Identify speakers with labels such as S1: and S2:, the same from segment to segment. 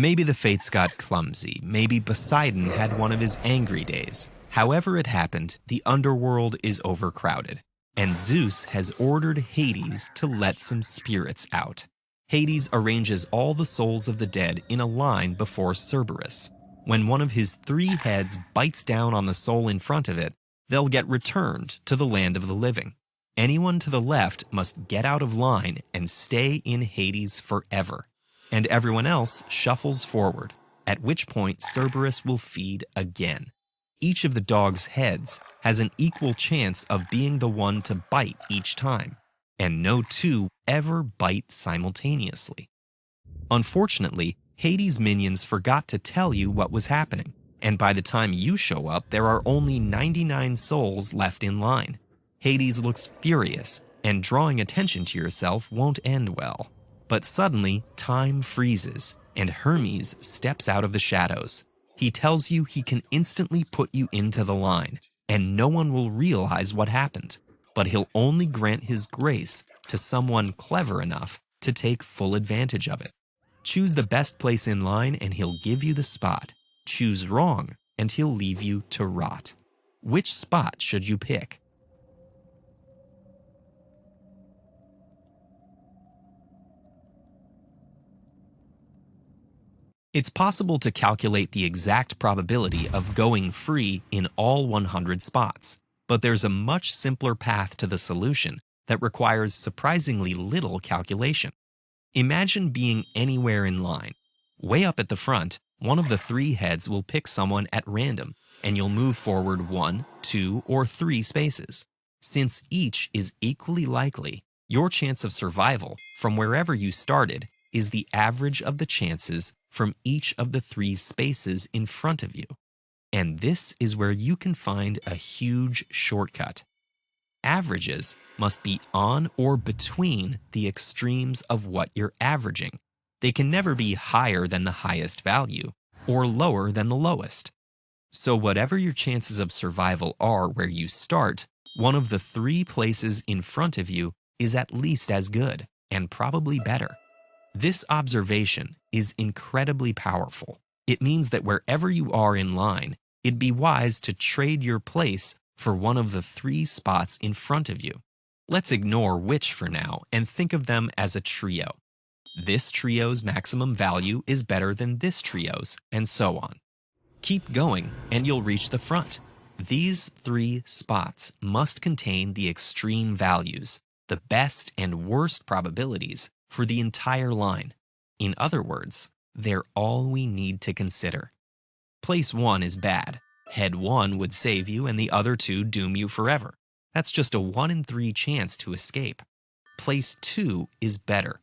S1: Maybe the fates got clumsy. Maybe Poseidon had one of his angry days. However it happened, the underworld is overcrowded, and Zeus has ordered Hades to let some spirits out. Hades arranges all the souls of the dead in a line before Cerberus. When one of his 3 heads bites down on the soul in front of it, they'll get returned to the land of the living. Anyone to the left must get out of line and stay in Hades forever, and everyone else shuffles forward, at which point Cerberus will feed again. Each of the dog's heads has an equal chance of being the one to bite each time, and no 2 ever bite simultaneously. Unfortunately, Hades' minions forgot to tell you what was happening, and by the time you show up, there are only 99 souls left in line. Hades looks furious, and drawing attention to yourself won't end well. But suddenly, time freezes, and Hermes steps out of the shadows. He tells you he can instantly put you into the line, and no one will realize what happened. But he'll only grant his grace to someone clever enough to take full advantage of it. Choose the best place in line and he'll give you the spot. Choose wrong and he'll leave you to rot. Which spot should you pick? It's possible to calculate the exact probability of going free in all 100 spots, but there's a much simpler path to the solution that requires surprisingly little calculation. Imagine being anywhere in line. Way up at the front, one of the 3 heads will pick someone at random, and you'll move forward 1, 2, or 3 spaces. Since each is equally likely, your chance of survival from wherever you started is the average of the chances from each of the 3 spaces in front of you. And this is where you can find a huge shortcut. Averages must be on or between the extremes of what you're averaging. They can never be higher than the highest value or lower than the lowest. So whatever your chances of survival are where you start, one of the 3 places in front of you is at least as good, and probably better. This observation is incredibly powerful. It means that wherever you are in line, it'd be wise to trade your place for one of the 3 spots in front of you. Let's ignore which for now and think of them as a trio. This trio's maximum value is better than this trio's, and so on. Keep going and you'll reach the front. These 3 spots must contain the extreme values, the best and worst probabilities for the entire line. In other words, they're all we need to consider. Place 1 is bad. Head 1 would save you and the other 2 doom you forever. That's just a 1 in 3 chance to escape. Place 2 is better.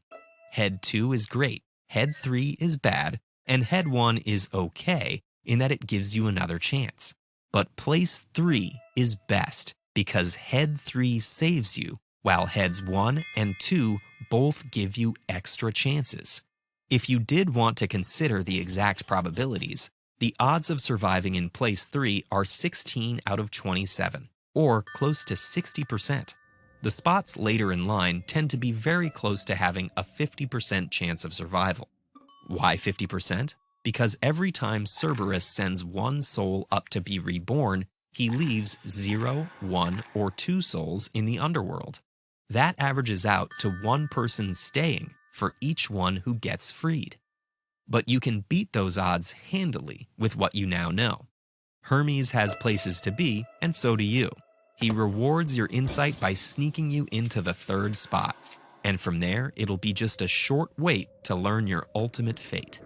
S1: Head 2 is great. Head 3 is bad. And head 1 is okay in that it gives you another chance. But place 3 is best because head 3 saves you, while heads 1 and 2 both give you extra chances. If you did want to consider the exact probabilities, the odds of surviving in place 3 are 16 out of 27, or close to 60%. The spots later in line tend to be very close to having a 50% chance of survival. Why 50%? Because every time Cerberus sends 1 soul up to be reborn, he leaves 0, 1, or 2 souls in the underworld. That averages out to 1 person staying for each one who gets freed. But you can beat those odds handily with what you now know. Hermes has places to be, and so do you. He rewards your insight by sneaking you into the 3rd spot. And from there, it'll be just a short wait to learn your ultimate fate.